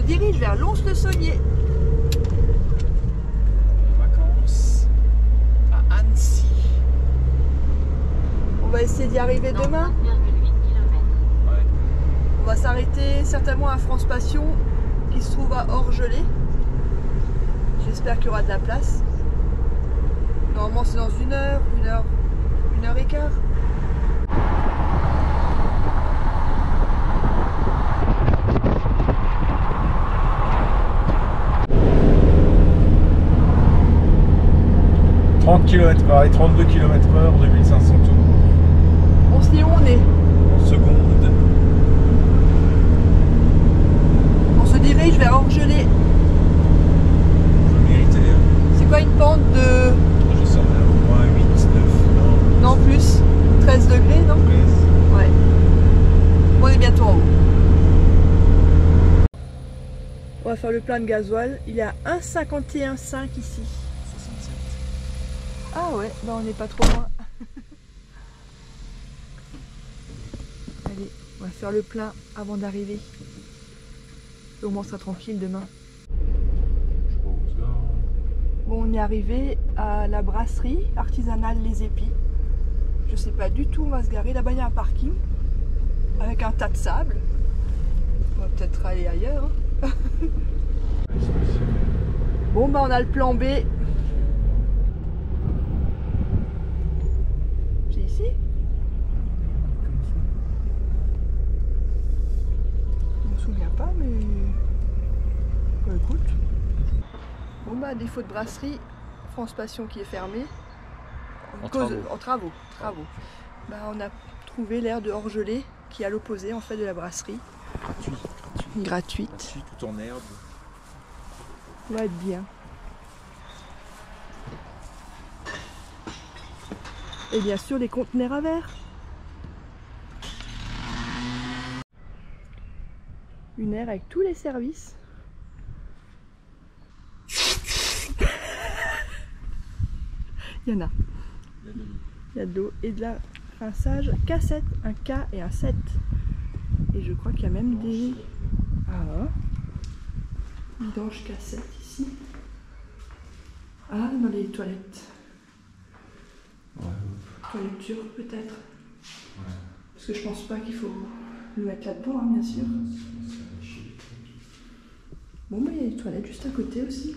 dirige vers Lons-le-Saunier. Vacances à Annecy. On va essayer d'y arriver demain. Ouais. On va s'arrêter certainement à France Passion qui se trouve à Orgelé. J'espère qu'il y aura de la place. Normalement c'est dans une heure et quart. « 30 km/h et 32 km/h, 2500 tours. On sait où on est. En seconde. On se dirige vers Orgelé. Je méritais. C'est quoi une pente de... Je sais rien, au moins 8, 9, Non plus. 13 degrés, non? 13. Ouais. On est bientôt en haut. On va faire le plein de gasoil. Il est à 1,51,5 ici. 67. Ah ouais, bah on n'est pas trop loin. Allez, on va faire le plein avant d'arriver. Au moins on sera tranquille demain. Bon, on est arrivé à la brasserie artisanale Les Épis. Je sais pas du tout où on va se garer. Là-bas il y a un parking avec un tas de sable. On va peut-être aller ailleurs. Hein. Bon bah on a le plan B. C'est ici? Je me souviens pas mais... Bah, écoute. Bon bah défaut de brasserie, France Passion qui est fermée. En travaux. Bah, on a trouvé l'air de Orgelé qui est à l'opposé en fait de la brasserie. Gratuite. Tout en herbe. Ça va être bien. Et bien sûr les conteneurs à verre. Une aire avec tous les services. Il y en a. Il y a de l'eau et de la rinçage K7, un K et un 7. Et je crois qu'il y a même des... Ah, vidange K7 ici. Ah, dans les toilettes. Ouais. Toilettes turques peut-être. Ouais. Parce que je pense pas qu'il faut le mettre là-dedans, hein, bien sûr. Bon, mais il y a les toilettes juste à côté aussi.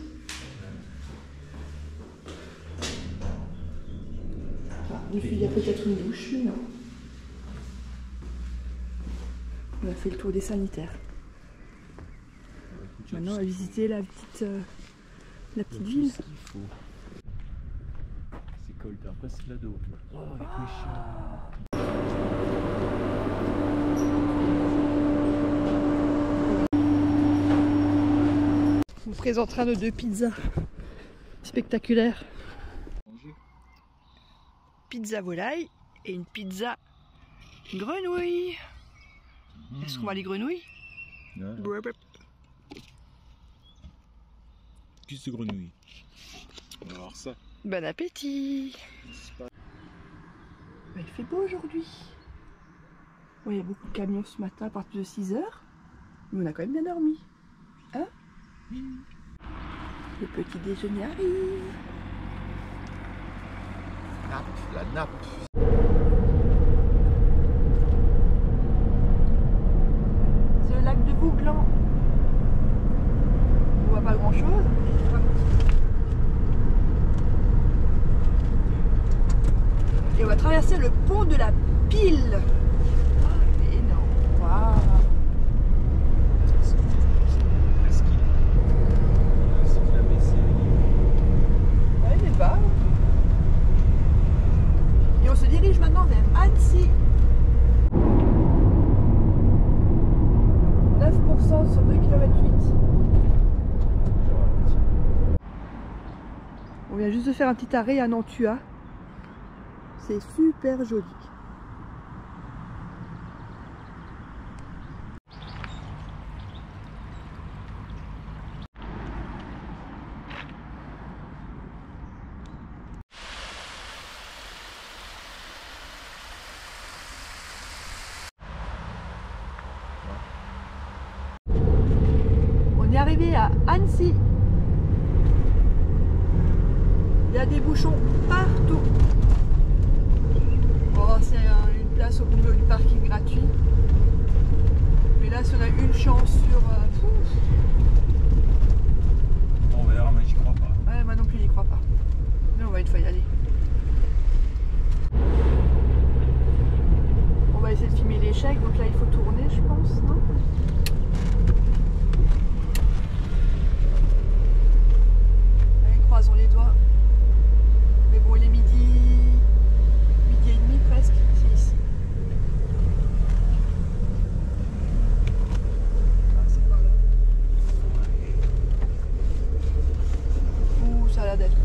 Ah, je me suis dit, il y a peut-être une douche, mais non. On a fait le tour des sanitaires. Maintenant, on va visiter la petite ville. C'est cold, après c'est de la dos. Oh, avec les chiens. On vous présentera nos deux pizzas spectaculaires. Pizza volaille et une pizza grenouille. Est-ce qu'on va les grenouilles? Ouais. Cuisse de grenouille. On va voir ça. Bon appétit. Il fait beau aujourd'hui. Ouais, il y a beaucoup de camions ce matin à partir de 6 h. Mais on a quand même bien dormi. Hein? Le petit déjeuner arrive. La nappe. C'est le lac de Vouglan. On voit pas grand chose. Et on va traverser le pont de la Pile. Ah, énorme. Waouh. Ouais, il est bas. Et on se dirige maintenant vers Annecy. 9% sur 2 km 8. On vient juste de faire un petit arrêt à Nantua. C'est super joli. On arrivé à Annecy. Il y a des bouchons partout. Bon, c'est une place au milieu du parking gratuit. Mais là, si on a une chance sur... On verra, mais j'y crois pas. Ouais, moi non plus, j'y crois pas. Mais on va une fois y aller. On va essayer de filmer l'échec, donc là il faut tourner, je pense, non? Allez, croisons les doigts. Mais bon, il est midi et demi presque, c'est ici. Ah, c'est par là. Ouh, ça a l'air d'être plein.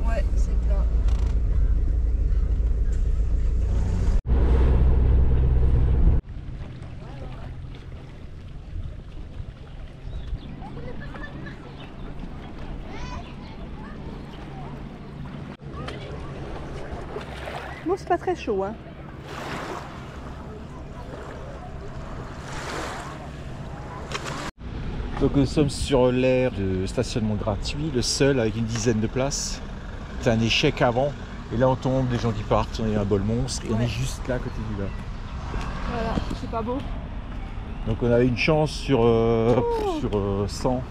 Ouais, c'est plein. Bon, c'est pas très chaud, hein. Donc nous sommes sur l'aire de stationnement gratuit, le seul avec une dizaine de places. C'est un échec avant. Et là on tombe, des gens qui partent, on a un bol monstre et on est juste là à côté du lac. Voilà, c'est pas beau. Donc on a une chance sur 100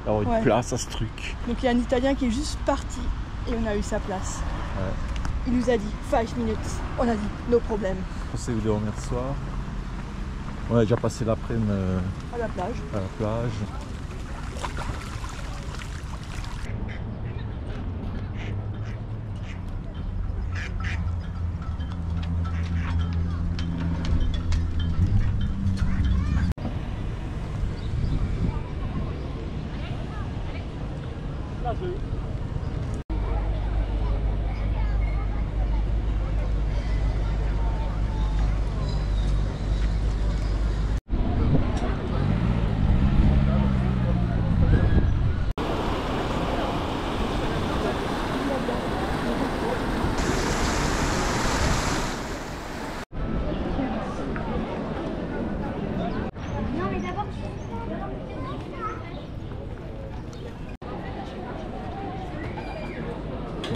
d'avoir une place à ce truc. Donc il y a un Italien qui est juste parti et on a eu sa place. Ouais. Il nous a dit 5 minutes. On a dit no problème. Pensez vous dormir ce soir. On a déjà passé l'après-midi À la plage. à la plage.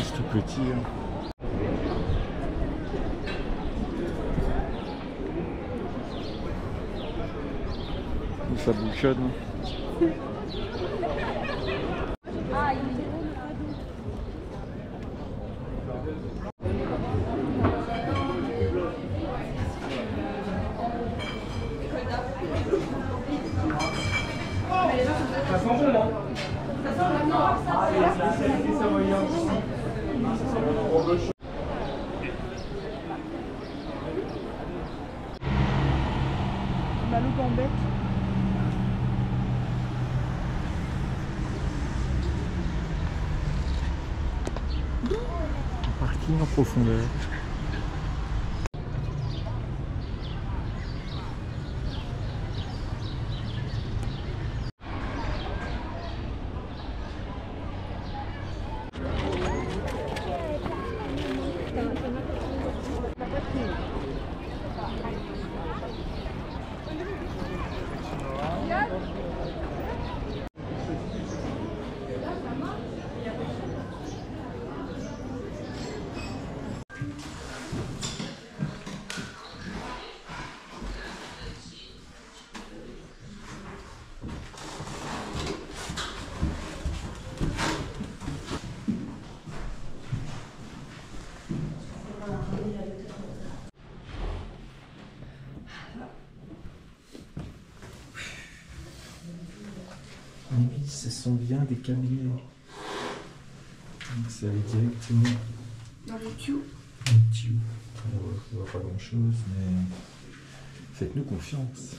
C'est tout petit. Hein. Ça bouchonne. La loupe en bête. Parking en profondeur. Ce sont bien des cabinets. Donc ça va directement Dans le tuyau. On voit pas grand chose, mais faites-nous confiance.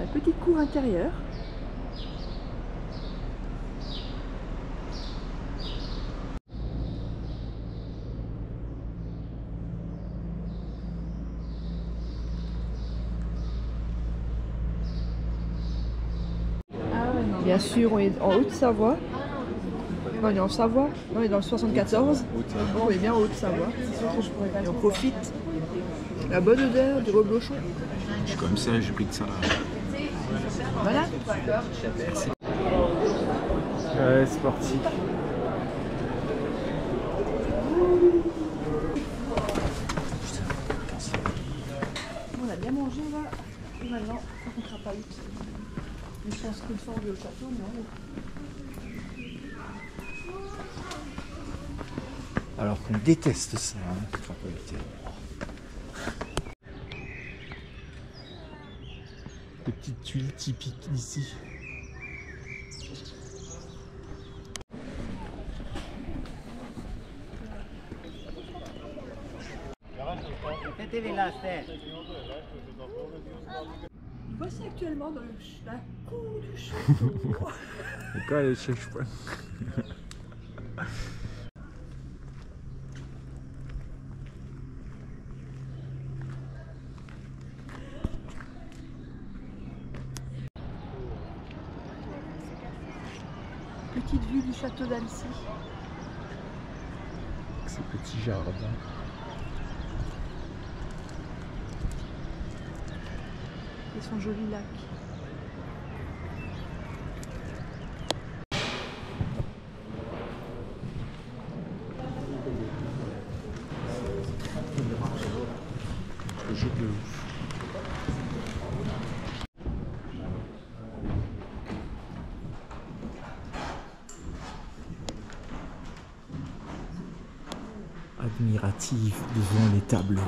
La petite cour intérieure. Bien sûr, on est en Haute-Savoie. On est en Savoie, on est dans le 74. On est bien en Haute-Savoie. Et on profite. La bonne odeur du reblochon. Je suis comme ça, j'ai pris de ça là. Voilà. Ouais, c'est parti. On a bien mangé là. Et maintenant, on ne sera pas vite. Je pense qu'une fois on va au château, non. Alors qu'on déteste ça, hein, Crapahuté. Les petites tuiles typiques d'ici. Voici actuellement dans la cour du château. Quoi les chefs? Petite vue du château d'Annecy. Ces petits jardins. Et son joli lac. Le jeu de ouf. Admiratif devant les tableaux.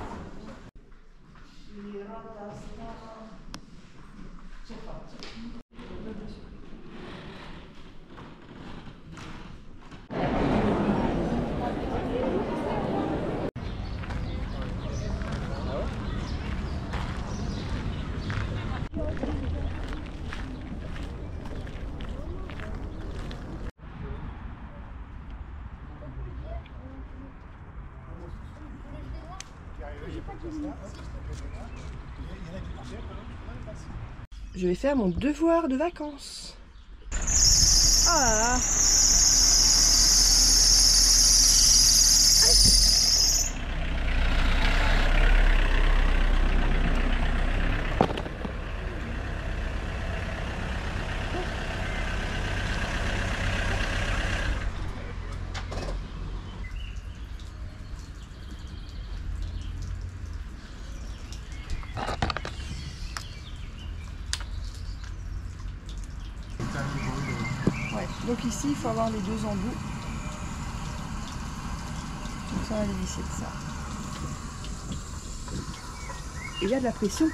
Je vais faire mon devoir de vacances. Ah là là. Ouais, donc ici il faut avoir les deux embouts. Donc ça on va les visser de ça. Et il y a de la pression.